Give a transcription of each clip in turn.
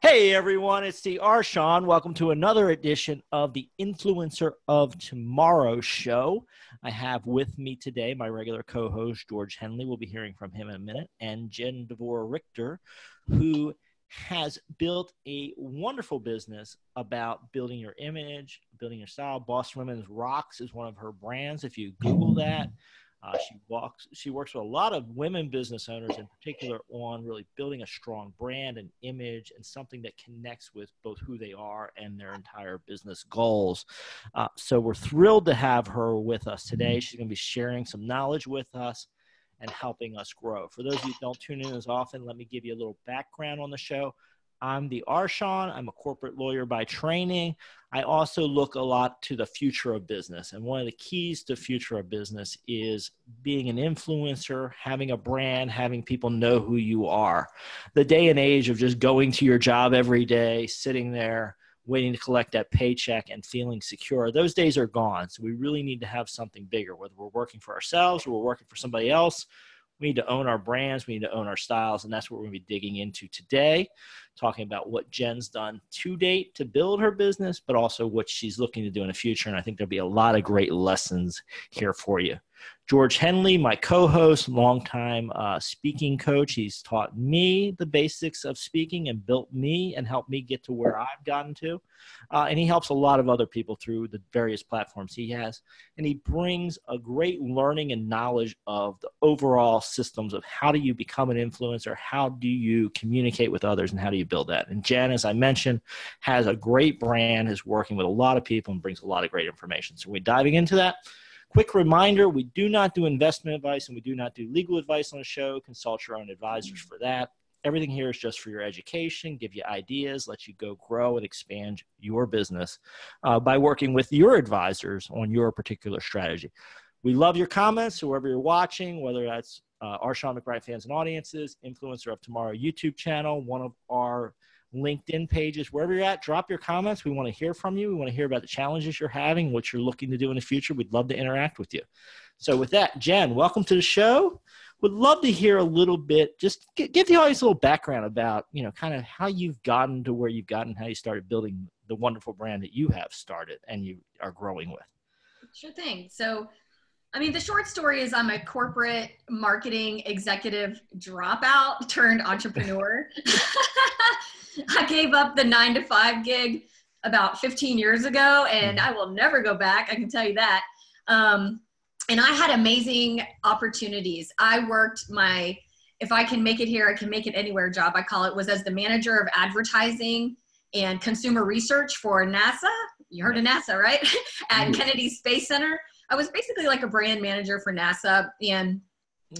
Hey everyone, it's the Shawn. Welcome to another edition of the Influencer of Tomorrow show. I have with me today my regular co-host, George Hendley. We'll be hearing from him in a minute. And DeVore Richter, who has built a wonderful business about building your image, building your style. Boss Women's Rocks is one of her brands. If you Google that, she works with a lot of women business owners in particular on really building a strong brand and image and something that connects with both who they are and their entire business goals. So we're thrilled to have her with us today. She's going to be sharing some knowledge with us and helping us grow. For those of you who don't tune in as often, let me give you a little background on the show. I'm the Shawn. I'm a corporate lawyer by training. I also look a lot to the future of business. And one of the keys to future of business is being an influencer, having a brand, having people know who you are. The day and age of just going to your job every day, sitting there, waiting to collect that paycheck and feeling secure, those days are gone. So we really need to have something bigger, whether we're working for ourselves or we're working for somebody else. We need to own our brands. We need to own our styles. And that's what we're going to be digging into today, talking about what Jen's done to date to build her business, but also what she's looking to do in the future. And I think there'll be a lot of great lessons here for you. George Hendley, my co-host, longtime speaking coach. He's taught me the basics of speaking and built me and helped me get to where I've gotten to. And he helps a lot of other people through the various platforms he has. And he brings a great learning and knowledge of the overall systems of how do you become an influencer, how do you communicate with others, and how do you build that. And Jen, as I mentioned, has a great brand, is working with a lot of people and brings a lot of great information. So we're diving into that. Quick reminder, we do not do investment advice and we do not do legal advice on the show. Consult your own advisors for that. Everything here is just for your education, give you ideas, let you go grow and expand your business by working with your advisors on your particular strategy. We love your comments, so wherever you're watching, whether that's our Shawn McBride fans and audiences, Influencer of Tomorrow YouTube channel, one of our LinkedIn pages, wherever you're at, drop your comments. We want to hear from you. We want to hear about the challenges you're having, what you're looking to do in the future. We'd love to interact with you. So with that, Jen, welcome to the show. Would love to hear a little bit, just give the audience a little background about, kind of how you've gotten to where you've gotten, how you started building the wonderful brand that you have started and you are growing with. Sure thing. So, the short story is I'm a corporate marketing executive dropout turned entrepreneur. I gave up the 9-to-5 gig about 15 years ago, and I will never go back. I can tell you that. And I had amazing opportunities. I worked if I can make it here, I can make it anywhere job, I call it, was as the manager of advertising and consumer research for NASA. You heard of NASA, right? At Kennedy Space Center. I was basically like a brand manager for NASA, and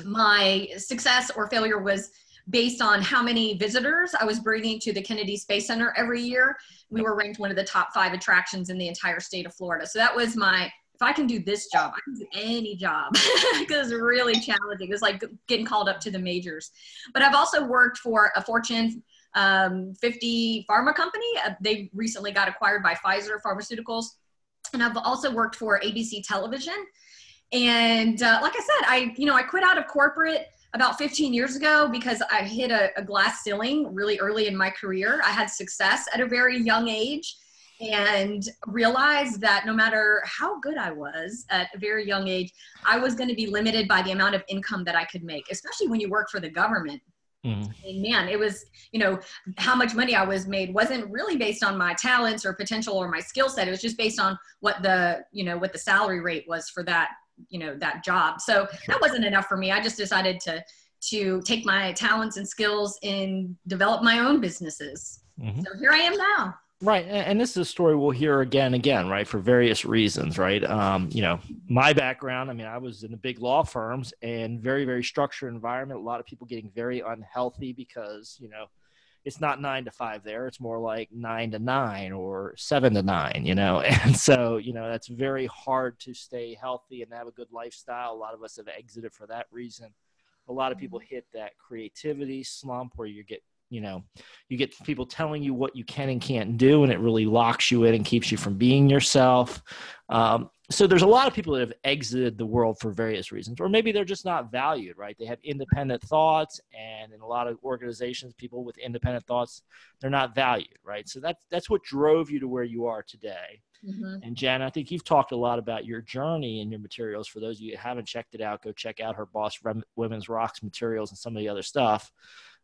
my success or failure was based on how many visitors I was bringing to the Kennedy Space Center every year. We were ranked one of the top 5 attractions in the entire state of Florida. So that was if I can do this job, I can do any job, because it's really challenging. It was like getting called up to the majors. But I've also worked for a Fortune 50 pharma company. They recently got acquired by Pfizer Pharmaceuticals. And I've also worked for ABC Television. And like I said, I quit out of corporate about 15 years ago because I hit a glass ceiling really early in my career. I had success at a very young age and realized that no matter how good I was at a very young age, I was going to be limited by the amount of income that I could make, especially when you work for the government. And man, it was, how much money I was made wasn't really based on my talents or potential or my skill set. It was just based on what the salary rate was for that, that job. So that wasn't enough for me. I just decided to take my talents and skills and develop my own businesses. So here I am now. Right. And this is a story we'll hear again, right, for various reasons, right? My background, I was in the big law firms and very, very structured environment. A lot of people getting very unhealthy because, it's not 9 to 5 there. It's more like 9 to 9 or 7 to 9, and so, that's very hard to stay healthy and have a good lifestyle. A lot of us have exited for that reason. A lot of people hit that creativity slump where you get people telling you what you can and can't do, and it really locks you in and keeps you from being yourself. So there's a lot of people that have exited the world for various reasons, or maybe they're just not valued, right? They have independent thoughts, and in a lot of organizations, people with independent thoughts, they're not valued, right? So that's what drove you to where you are today. Mm-hmm. And Jen, I think you've talked a lot about your journey and your materials. For those of you who haven't checked it out, go check out her Boss Women's Rocks materials and some of the other stuff.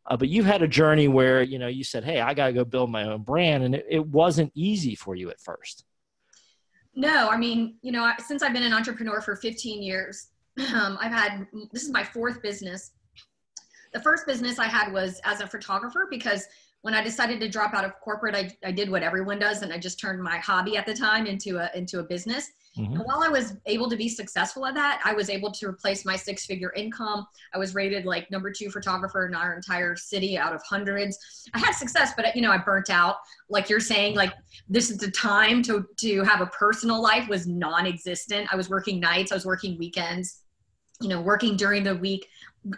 But you've had a journey where, you said, hey, I got to go build my own brand. And it wasn't easy for you at first. No, I mean, since I've been an entrepreneur for 15 years, this is my fourth business. The first business I had was as a photographer, because when I decided to drop out of corporate, I did what everyone does. And I just turned my hobby at the time into a business. Mm-hmm. And while I was able to be successful at that, I was able to replace my 6-figure income. I was rated like #2 photographer in our entire city out of hundreds. I had success, but I burnt out. Like you're saying, like this is the time to have a personal life was non-existent. I was working nights, I was working weekends, working during the week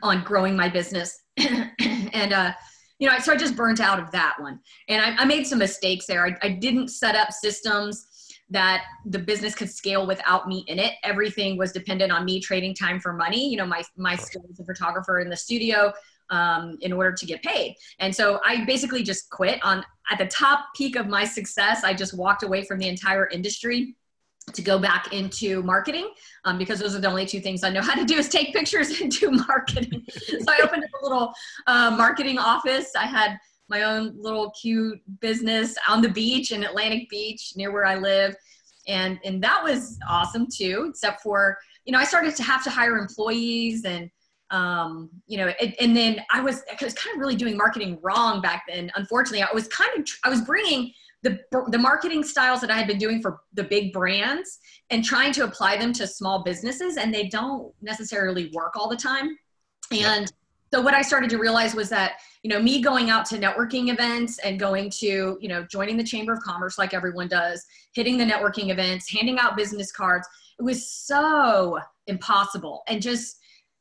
on growing my business. And, so I just burnt out of that one. And I made some mistakes there. I didn't set up systems that the business could scale without me in it. Everything was dependent on me trading time for money, my skill as a photographer in the studio, in order to get paid. And so I basically just quit at the top peak of my success. I just walked away from the entire industry to go back into marketing, because those are the only two things I know how to do is take pictures and do marketing. So I opened up a little marketing office. I had my own little cute business on the beach in Atlantic Beach near where I live. And that was awesome too, except for, I started to have to hire employees and, and then I was kind of really doing marketing wrong back then. Unfortunately, I was bringing the marketing styles that I had been doing for the big brands and trying to apply them to small businesses, and they don't necessarily work all the time. And so what I started to realize was that, me going out to networking events and going to, joining the Chamber of Commerce like everyone does, hitting the networking events, handing out business cards, it was so impossible and just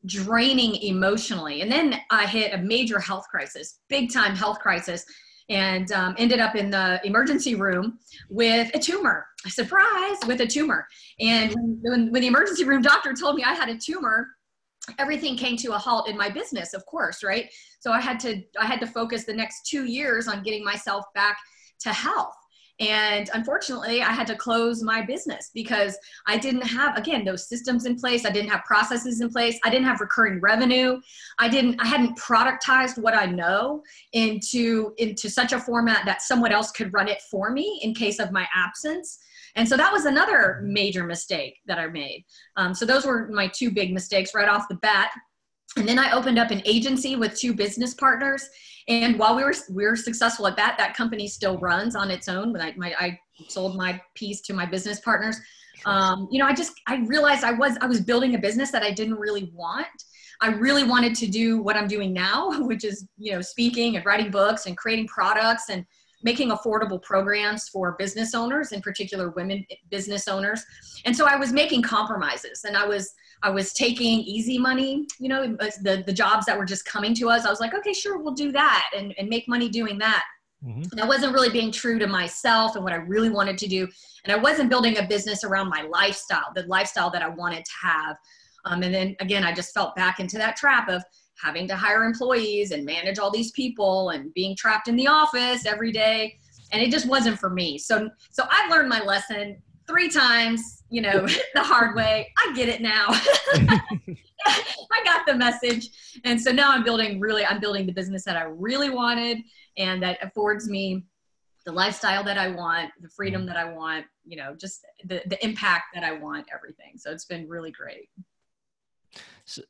draining emotionally. And then I hit a major health crisis, big time health crisis, and ended up in the emergency room with a tumor. Surprise, with a tumor. And when the emergency room doctor told me I had a tumor, everything came to a halt in my business, of course, right? So I had to focus the next 2 years on getting myself back to health. And unfortunately, I had to close my business because I didn't have, again, those systems in place. I didn't have processes in place. I didn't have recurring revenue. I hadn't productized what I know into such a format that someone else could run it for me in case of my absence. And so that was another major mistake that I made. So those were my two big mistakes right off the bat. And then I opened up an agency with 2 business partners. And while we were successful at that company still runs on its own. But I sold my piece to my business partners. I realized I was building a business that I didn't really want. I really wanted to do what I'm doing now, which is, speaking and writing books and creating products and making affordable programs for business owners, in particular women business owners. And so I was making compromises, and I was taking easy money, the jobs that were just coming to us. I was like, okay, sure, we'll do that and make money doing that. Mm-hmm. And I wasn't really being true to myself and what I really wanted to do. And I wasn't building a business around my lifestyle, the lifestyle that I wanted to have. And then again, I just fell back into that trap of having to hire employees and manage all these people and being trapped in the office every day. And it just wasn't for me. So I've learned my lesson 3 times, the hard way. I get it now. I got the message. And so now I'm building the business that I really wanted and that affords me the lifestyle that I want, the freedom that I want, just the impact that I want, everything. So it's been really great. So,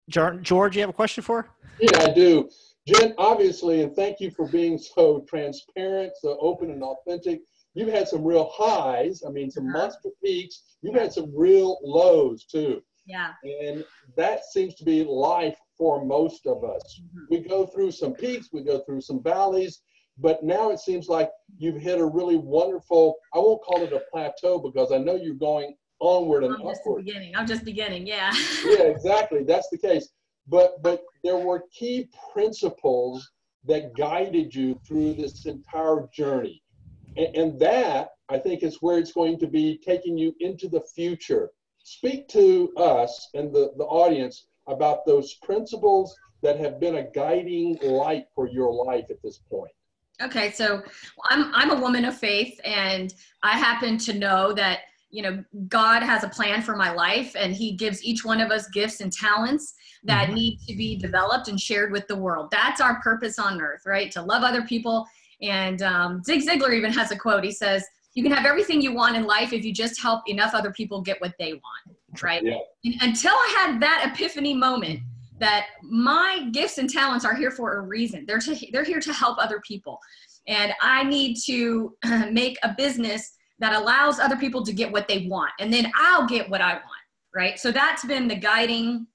George, you have a question for her? Yeah, I do. Jen, obviously, and thank you for being so transparent, so open and authentic. You've had some real highs, some monster peaks. You've had some real lows too. Yeah. And that seems to be life for most of us. Mm-hmm. We go through some peaks, we go through some valleys, but now it seems like you've hit a really wonderful, I won't call it a plateau because I know you're going onward and upward. I'm just beginning, yeah. Yeah, exactly. That's the case. But there were key principles that guided you through this entire journey. And that I think it's where it's going to be taking you into the future. Speak to us and the audience about those principles that have been a guiding light for your life at this point. Okay, so I'm a woman of faith, and I happen to know that, you know, God has a plan for my life, and he gives each one of us gifts and talents that need to be developed and shared with the world. That's our purpose on earth, right? To love other people. And Zig Ziglar even has a quote. He says, you can have everything you want in life if you just help enough other people get what they want, right? Yeah. And until I had that epiphany moment that my gifts and talents are here for a reason. They're here to help other people. And I need to make a business that allows other people to get what they want. And then I'll get what I want, right? So that's been the guiding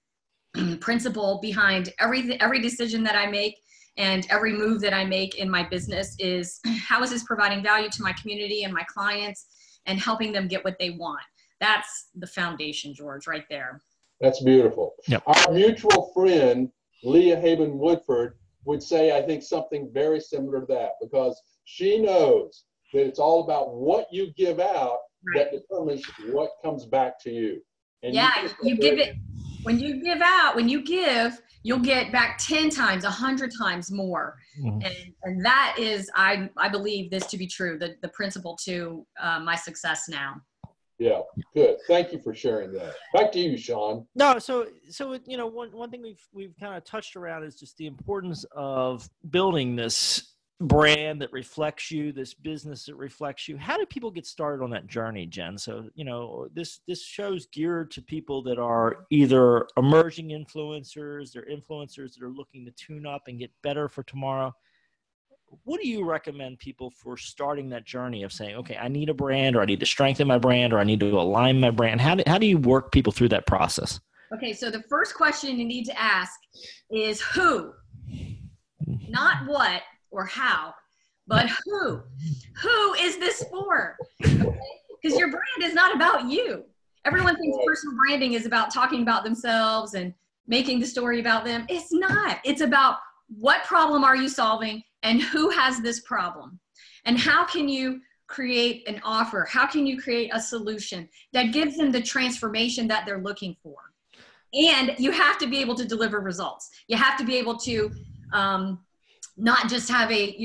principle behind every decision that I make and every move that I make in my business is, how is this providing value to my community and my clients and helping them get what they want? That's the foundation, George, right there. That's beautiful. Yep. Our mutual friend, Leah Haben Woodford, would say, I think, something very similar to that, because she knows that it's all about what you give out that determines what comes back to you. And you give it. When you give out, when you give, you'll get back 10 times, 100 times more. And that is, I believe this to be true, the principle to my success now. Yeah, good. Thank you for sharing that. Back to you, Shawn. No, so you know, one thing we've kind of touched around is just the importance of building this brand that reflects you, this business that reflects you. How do people get started on that journey, Jen? So, you know, this show's geared to people that are either emerging influencers, they're influencers that are looking to tune up and get better for tomorrow. What do you recommend people for starting that journey of saying, okay, I need a brand, or I need to strengthen my brand, or I need to align my brand? How do you work people through that process? Okay, so the first question you need to ask is who, not what or how, but who. Who is this for? Because your brand is not about you. Everyone thinks personal branding is about talking about themselves and making the story about them. It's not. It's about what problem are you solving and who has this problem? And how can you create an offer? How can you create a solution that gives them the transformation that they're looking for? And you have to be able to deliver results. You have to be able to not just have a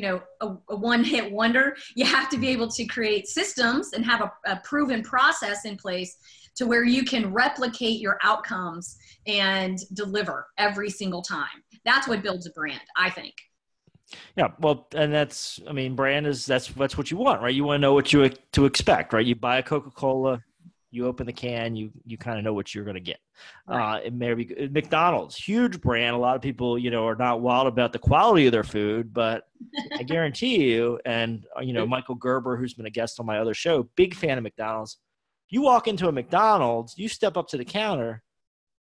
one-hit wonder. You have to be able to create systems and have a proven process in place to where you can replicate your outcomes and deliver every single time. That's what builds a brand, I think. Yeah, well, and that's, I mean, brand is, that's what you want, right? You want to know what to expect, right? You buy a Coca-Cola, you open the can, you kind of know what you're going to get. Right. It may be McDonald's, huge brand. A lot of people, you know, are not wild about the quality of their food, but I guarantee you, and, you know, Michael Gerber, who's been a guest on my other show, big fan of McDonald's. You walk into a McDonald's, you step up to the counter,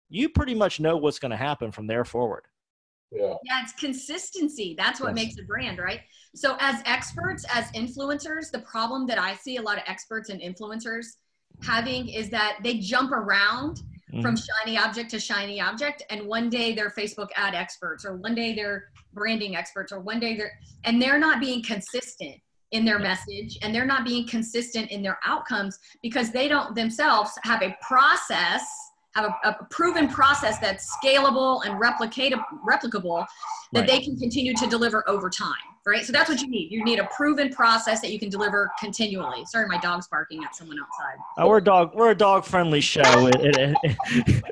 you pretty much know what's going to happen from there forward. Yeah, it's consistency. That's what makes a brand, right? So as experts, as influencers, the problem that I see a lot of experts and influencers having is that they jump around from shiny object to shiny object. And one day they're Facebook ad experts, or one day they're branding experts, or one day they're not being consistent in their message, and they're not being consistent in their outcomes because they don't themselves have a process, have a proven process that's scalable and replicable that they can continue to deliver over time, right? So that's what you need. You need a proven process that you can deliver continually. Sorry, my dog's barking at someone outside. We're a dog-friendly show.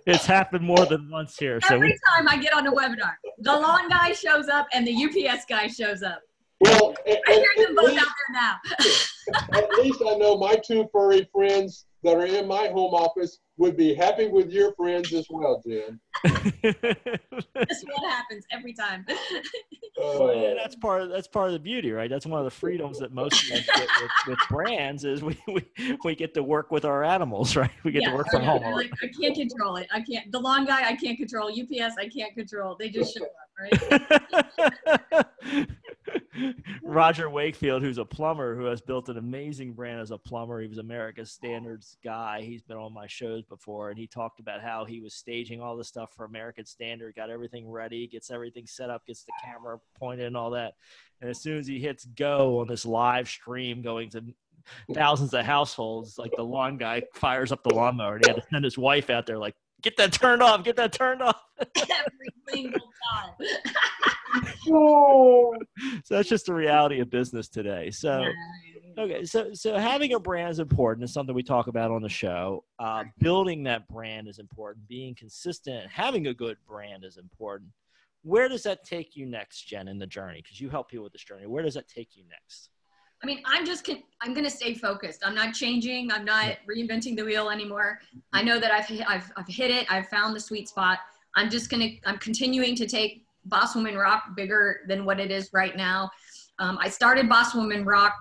It's happened more than once here. Every time I get on a webinar, the lawn guy shows up and the UPS guy shows up. Well, I hear them both out there now. At least I know my two furry friends that are in my home office would be happy with your friends as well, Jen. That's what happens every time. Yeah, that's part of the beauty, right? That's one of the freedoms that most of us get with brands is we get to work with our animals, right? We get to work from home. Like, I can't control it. I can't. The lawn guy, I can't control. UPS, I can't control. They just show up, right? Roger Wakefield, who's a plumber, who has built an amazing brand as a plumber. He was America's Standards guy. He's been on my shows before, and he talked about how he was staging all the stuff for American Standard, got everything ready, gets everything set up, gets the camera pointed and all that. And as soon as he hits go on this live stream going to thousands of households. Like the lawn guy fires up the lawnmower, and he had to send his wife out there, like, get that turned off, get that turned off. Every single time. Oh. So that's just the reality of business today. So, okay, so having a brand is important. It's something we talk about on the show. Building that brand is important. Being consistent, having a good brand is important. Where does that take you next, Jen, in the journey? Because you help people with this journey. Where does that take you next? I mean, I'm going to stay focused. I'm not changing. I'm not reinventing the wheel anymore. I know that I've hit it. I've found the sweet spot. I'm continuing to take Boss Woman Rock bigger than what it is right now. I started Boss Woman Rock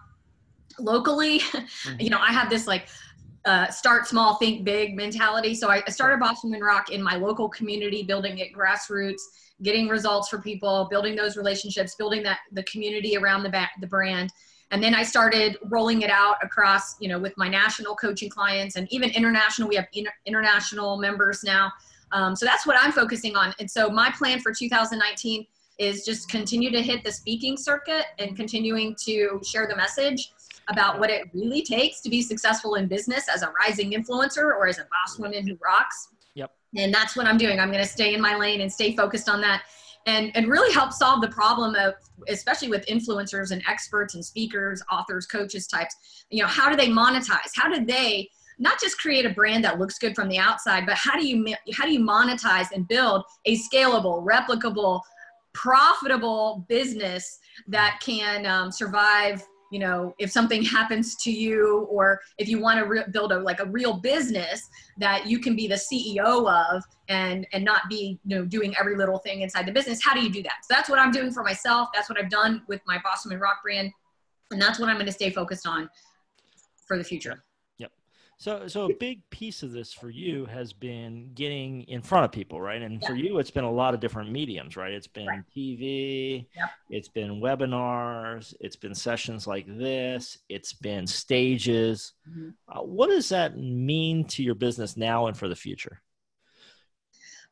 locally. You know, I have this like start small, think big mentality. So I started Boss Woman Rock in my local community, building it grassroots, getting results for people, building those relationships, building the community around the brand. And then I started rolling it out across, you know, with my national coaching clients and even international. We have international members now. So that's what I'm focusing on. And so my plan for 2019 is just continue to hit the speaking circuit and continuing to share the message about what it really takes to be successful in business as a rising influencer or as a boss woman who rocks. Yep. And that's what I'm doing. I'm going to stay in my lane and stay focused on that. And really help solve the problem of, especially with influencers and experts and speakers, authors, coaches types, you know, how do they monetize? How do they not just create a brand that looks good from the outside, but how do you monetize and build a scalable, replicable, profitable business that can survive, you know, if something happens to you, or if you want to build a real business that you can be the CEO of and not be, you know, doing every little thing inside the business. How do you do that? So that's what I'm doing for myself. That's what I've done with my Boss Woman Rock brand. And that's what I'm going to stay focused on for the future. Yep. So a big piece of this for you has been getting in front of people, right? And for you, it's been a lot of different mediums, right? It's been TV, it's been webinars, it's been sessions like this, it's been stages. What does that mean to your business now and for the future?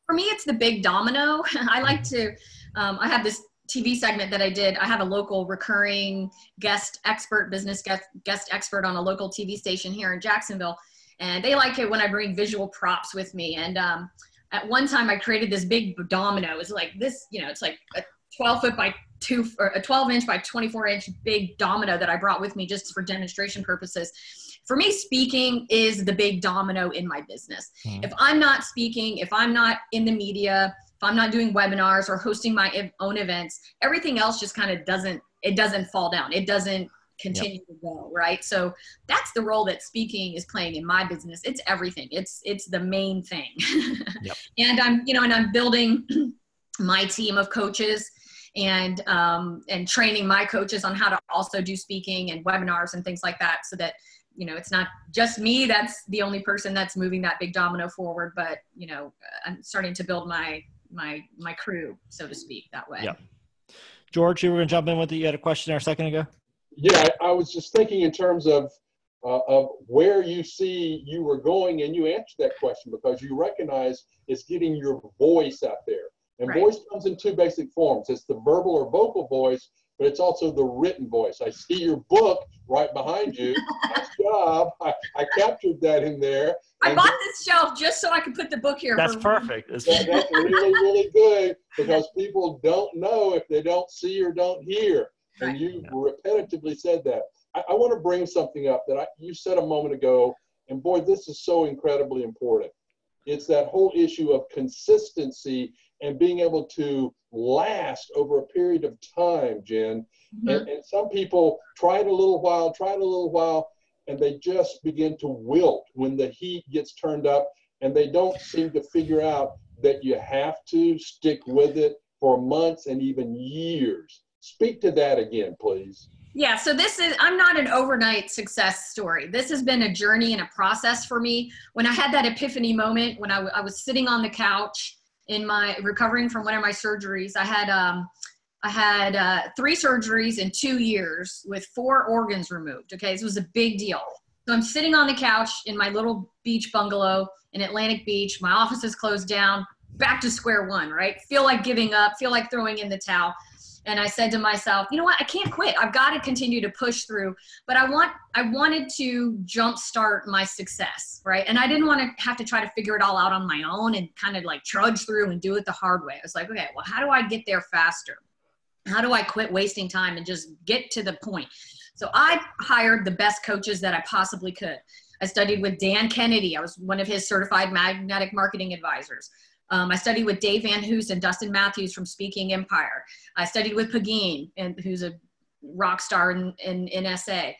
For me, it's the big domino. I like to, I have this TV segment that I did. I have a local recurring business guest expert on a local TV station here in Jacksonville. And they like it when I bring visual props with me. And at one time I created this big domino. It's like this, you know, it's like a 12 inch by 24 inch big domino that I brought with me just for demonstration purposes. For me, speaking is the big domino in my business. If I'm not speaking, if I'm not in the media, if I'm not doing webinars or hosting my own events, everything else just kind of doesn't fall down. It doesn't continue to go, right? So that's the role that speaking is playing in my business. It's everything. It's the main thing. And I'm building my team of coaches and training my coaches on how to also do speaking and webinars and things like that, so that, you know, it's not just me that's the only person that's moving that big domino forward, but, you know, I'm starting to build my crew, so to speak, that way. Yeah. George, you were going to jump in with you had a question there a second ago? Yeah, I was just thinking in terms of where you see you were going, and you answered that question because you recognize it's getting your voice out there. And voice comes in two basic forms. It's the verbal or vocal voice, but it's also the written voice. I see your book right behind you. Nice job. I captured that in there. I bought this shelf just so I could put the book here. That's perfect. That's really, really good, because people don't know if they don't see or don't hear. And you repetitively said that. I want to bring something up that you said a moment ago, and boy, this is so incredibly important. It's that whole issue of consistency and being able to last over a period of time, Jen. And some people try it a little while, and they just begin to wilt when the heat gets turned up, and they don't seem to figure out that you have to stick with it for months and even years. Speak to that again, please. Yeah, so I'm not an overnight success story. This has been a journey and a process for me. When I had that epiphany moment, when I was sitting on the couch recovering from one of my surgeries, I had 3 surgeries in 2 years with 4 organs removed. Okay, this was a big deal. So I'm sitting on the couch in my little beach bungalow in Atlantic Beach. My office is closed down, back to square one, right? Feel like giving up, feel like throwing in the towel. And I said to myself, you know what, I can't quit. I've got to continue to push through, but I wanted to jumpstart my success, right? And I didn't want to have to try to figure it all out on my own and kind of like trudge through and do it the hard way. I was like, okay, well, how do I get there faster? How do I quit wasting time and just get to the point? So I hired the best coaches that I possibly could. I studied with Dan Kennedy. I was one of his certified magnetic marketing advisors. I studied with Dave Van Hoos and Dustin Matthews from Speaking Empire. I studied with Pagine, who's a rock star in SA.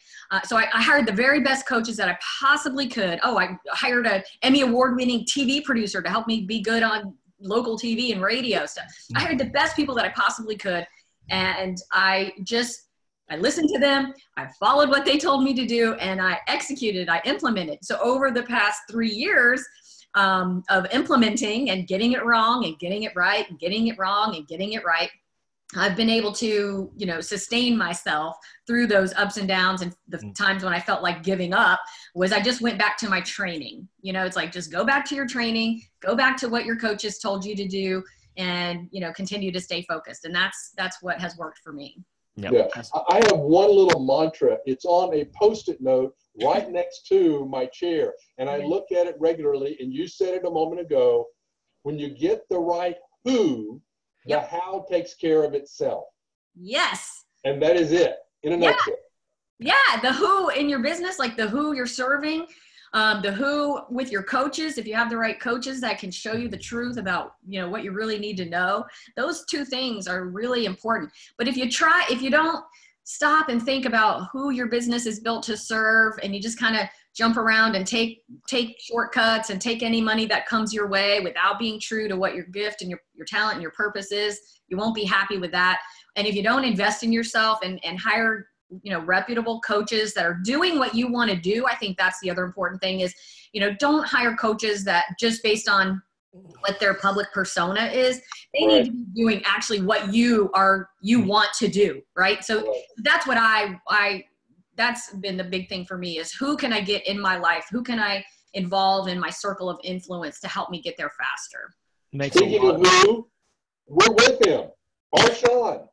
So I hired the very best coaches that I possibly could. Oh, I hired an Emmy award-winning TV producer to help me be good on local TV and radio stuff. I hired the best people that I possibly could. And I listened to them, I followed what they told me to do, and I executed, I implemented. So over the past 3 years, of implementing and getting it wrong and getting it right and getting it wrong and getting it right, I've been able to, sustain myself through those ups and downs. And the times when I felt like giving up was I just went back to my training. It's like, just go back to your training, go back to what your coaches told you to do, and, continue to stay focused. And that's what has worked for me. Yep. Yeah. I have one little mantra. It's on a Post-it note right next to my chair, and I look at it regularly. And you said it a moment ago, when you get the right who, the how takes care of itself. Yes. And that is it in a nutshell. Yeah, the who in your business, like the who you're serving, the who with your coaches, if you have the right coaches that can show you the truth about, what you really need to know. Those two things are really important. But if you don't stop and think about who your business is built to serve, and you just kind of jump around and take shortcuts and take any money that comes your way without being true to what your gift and your talent and your purpose is, you won't be happy with that. And if you don't invest in yourself and hire reputable coaches that are doing what you want to do, I think that's the other important thing is, don't hire coaches that just based on what their public persona is. They need to be doing actually what you want to do. Right. So that's what that's been the big thing for me is who can I get in my life? Who can I involve in my circle of influence to help me get there faster? Speaking of who, we're with him. Our Shawn.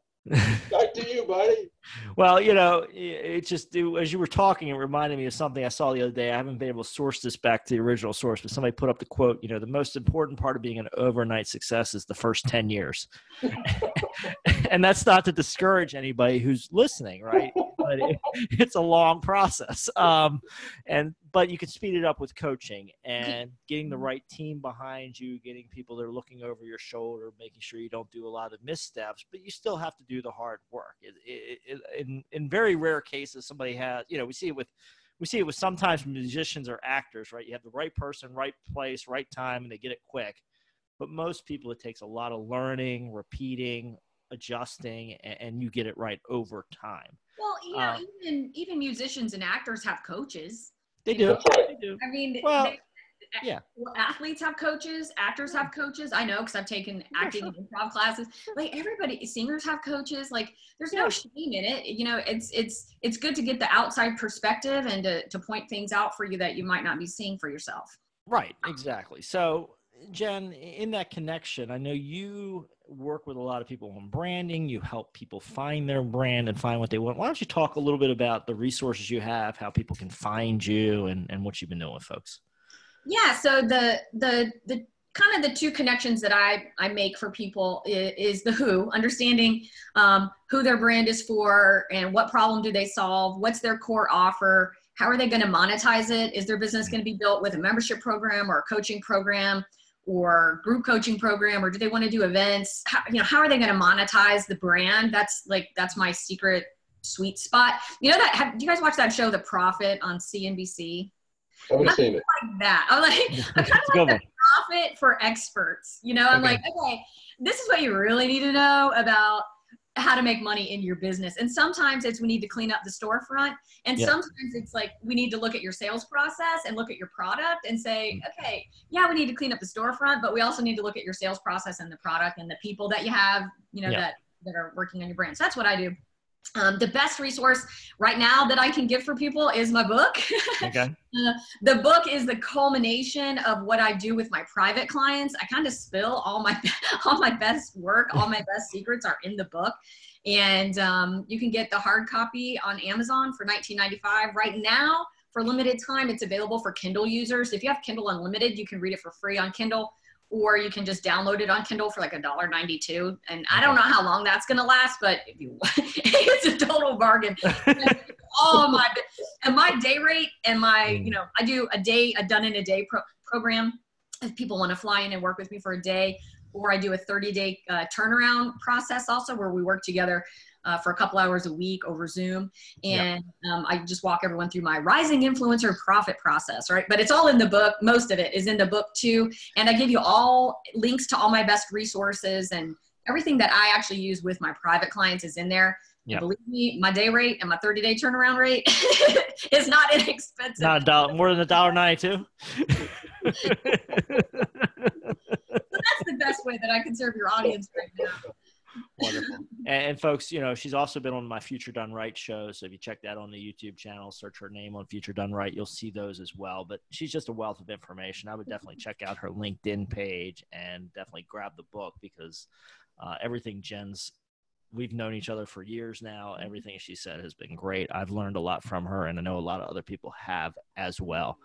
Back to you, buddy. Well, it just, as you were talking, it reminded me of something I saw the other day. I haven't been able to source this back to the original source, but somebody put up the quote, the most important part of being an overnight success is the first 10 years. And that's not to discourage anybody who's listening, right? But it's a long process. But you can speed it up with coaching and getting the right team behind you, getting people that are looking over your shoulder, making sure you don't do a lot of missteps, but you still have to do the hard work. In very rare cases, somebody has, we see it with sometimes musicians or actors, right? You have the right person, right place, right time, and they get it quick. But most people, it takes a lot of learning, repeating, adjusting, and you get it right over time. Well, even musicians and actors have coaches. They do. Right. They do. I mean, athletes have coaches, actors have coaches. I know because I've taken acting and improv classes. Like everybody, singers have coaches. Like there's no shame in it. It's good to get the outside perspective and to point things out for you that you might not be seeing for yourself. Right. Exactly. So, Jen, in that connection, I know you work with a lot of people on branding. You help people find their brand and find what they want. Why don't you talk a little bit about the resources you have, how people can find you, and what you've been doing with folks? Yeah. So the kind of the two connections that I make for people is the who, understanding who their brand is for and what problem do they solve, what's their core offer, how are they going to monetize it, is their business going to be built with a membership program or a coaching program or group coaching program, or do they want to do events? How are they going to monetize the brand? That's my secret sweet spot. Do you guys watch that show, The Profit, on CNBC? I haven't seen it. Like that. I'm kind of like the profit for experts. I'm like, okay, this is what you really need to know about how to make money in your business. And sometimes it's we need to clean up the storefront. And sometimes it's like we need to look at your sales process and look at your product and say, okay, we need to clean up the storefront, but we also need to look at your sales process and the product and the people that you have, that are working on your brand. So that's what I do. The best resource right now that I can give for people is my book. Okay. The book is the culmination of what I do with my private clients. I kind of spill all my best work, all my best secrets are in the book. And you can get the hard copy on Amazon for $19.95. Right now, for limited time, it's available for Kindle users. If you have Kindle Unlimited, you can read it for free on Kindle, or you can just download it on Kindle for like $1.92. And I don't know how long that's going to last, but if you, it's a total bargain. And my day rate and my, you know, I do a done in a day program. If people want to fly in and work with me for a day, or I do a 30-day turnaround process also, where we work together for a couple hours a week over Zoom. And I just walk everyone through my rising influencer profit process, right? But it's all in the book. Most of it is in the book too. And I give you all links to all my best resources, and everything that I actually use with my private clients is in there. Yep. Believe me, my day rate and my 30-day turnaround rate is not inexpensive. Not $1, more than $1.92. So that's the best way that I can serve your audience right now. Wonderful. And folks, you know, she's also been on my Future Done Right show. So if you check that on the YouTube channel, search her name on Future Done Right, you'll see those as well. But she's just a wealth of information. I would definitely check out her LinkedIn page and definitely grab the book, because everything we've known each other for years now. Everything she said has been great. I've learned a lot from her, and I know a lot of other people have as well.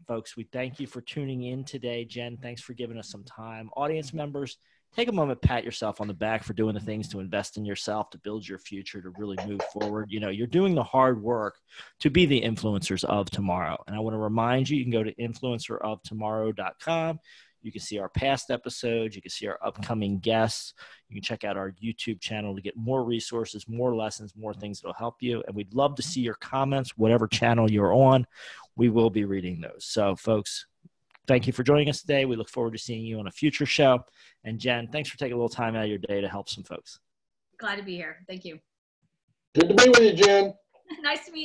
Folks, we thank you for tuning in today. Jen, thanks for giving us some time. Audience members, take a moment, pat yourself on the back for doing the things to invest in yourself, to build your future, to really move forward. You know, you're doing the hard work to be the influencers of tomorrow. And I want to remind you, you can go to influenceroftomorrow.com. You can see our past episodes. You can see our upcoming guests. You can check out our YouTube channel to get more resources, more lessons, more things that will help you. And we'd love to see your comments, whatever channel you're on. We will be reading those. So, folks, thank you for joining us today. We look forward to seeing you on a future show. And Jen, thanks for taking a little time out of your day to help some folks. Glad to be here. Thank you. Good to be with you, Jen. Nice to meet you.